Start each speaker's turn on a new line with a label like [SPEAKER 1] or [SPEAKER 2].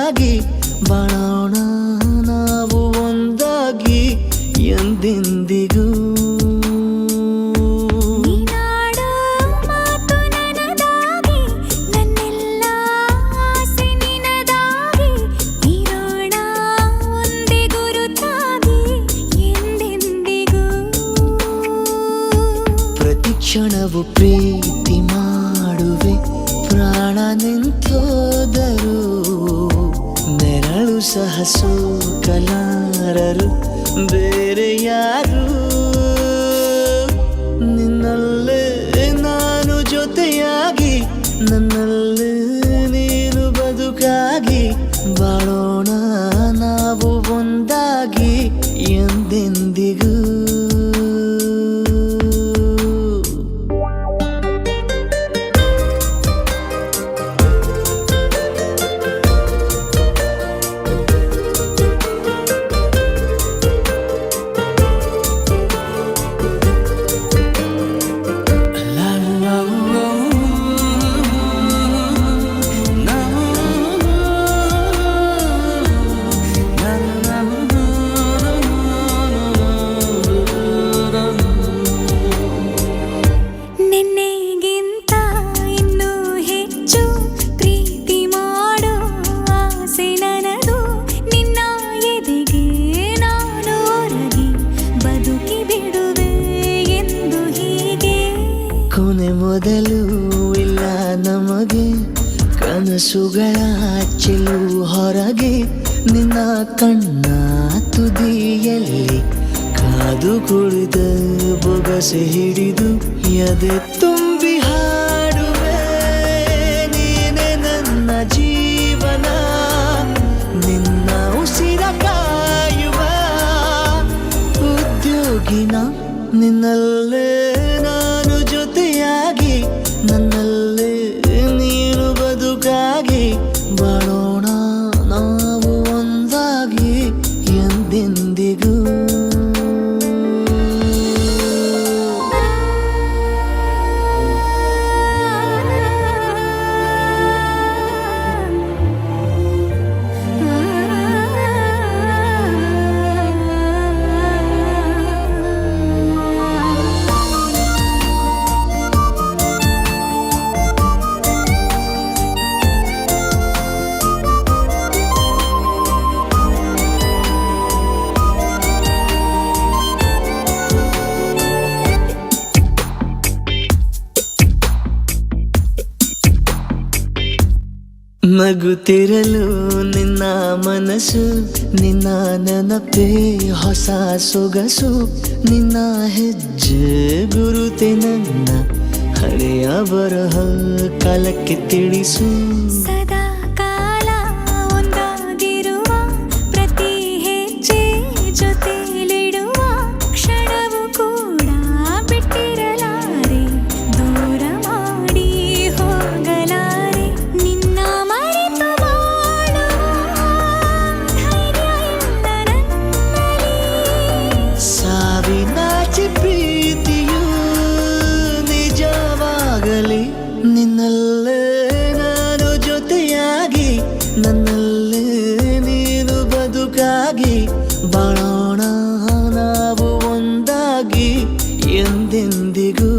[SPEAKER 1] ಜೊತೆಯಾಗಿ ಬಾಳೋಣ ನಾವು ಒಂದಾಗಿ ಎಂದೆಂದಿಗೂ. ಕ್ಷಣವು ಪ್ರೀತಿ ಮಾಡುವೆ ಪ್ರಾಣ ನಿಂತೋದರು ನೆರಳು ಸಹ ಸೋಕಲಾರರು ಬೇರೆ ಯಾರು. ನಿನ್ನಲ್ಲೇ ನಾನು ಜೊತೆಯಾಗಿ ನನ್ನಲ್ಲೇ ನೀನು ಬದುಕಾಗಿ ಬಾಳೋಣ ನಾವು ಒಂದಾಗಿ ಎಂದೆಂದಿಗೂ. ಕೊನೆ ಮೊದಲು ಇಲ್ಲ ನಮಗೆ ಕನಸುಗಳ ಚೆಲು ಹೊರಗೆ ನಿನ್ನ ಕಣ್ಣ ತುದಿಯಲ್ಲಿ ಕಾದು ಕುಳಿತ ಬೊಗಸೆ ಹಿಡಿದು ಎದೆ ತುಂಬಿ ಹಾಡುವೆ ನೀನೆ ನನ್ನ ಜೀವನ ನಿನ್ನ ಉಸಿರ ಕಾಯುವ ಉದ್ಯೋಗಿನ ನಿನ್ನಲ್ಲೇ ನಾನು ಜೊತೆಯಾಗಿ ನನ್ನಲ್ಲೇ ನೀನು ಬದುಕಾಗಿ ಬಾಳೋಣ ನಾವು ಒಂದಾಗಿ ಎಂದೆಂದಿಗೂ. ನಗುತ್ತಿರಲು ನಿನ್ನ ಮನಸ್ಸು ನಿನ್ನ ನೆನಪೇ ಹೊಸ ಸೊಗಸು ನಿನ್ನ ಹೆಜ್ಜೆ ಗುರುತೆ ನನ್ನ ಹಳೆಯ ಬರಹ ಕಾಲಕ್ಕೆ ತಿಳಿಸು.
[SPEAKER 2] ಸದಾ ಕಾಲ ಒಂದಾಗಿರುವ ಪ್ರತಿ ಹೆಜ್ಜೆ ಜೊತೆಲಿಡುವ ಕ್ಷಣವು ಕೂಡ ಬಿಟ್ಟಿರಲಾರೆ ದೂರ ಮಾಡಿ ಹೋಗಲಾರೆ ನಿನ್ನ ಮರೆತು ಬಾಳುವ ಧೈರ್ಯ ಇಲ್ಲ ನನ್ನಲ್ಲಿ.
[SPEAKER 1] ಸಾವಿನಾಚೆ ಪ್ರೀತಿಯು ನಿಜವಾಗಲಿ ನಿನ್ನಲ್ಲೇ ನಾನು ಜೊತೆಯಾಗಿ ನನ್ನಲ್ಲೇ ನೀನು ಬದುಕಾಗಿ ಬಾಳೋಣ ನಾವು ಒಂದಾಗಿ ಎಂದೆಂದಿಗೂ.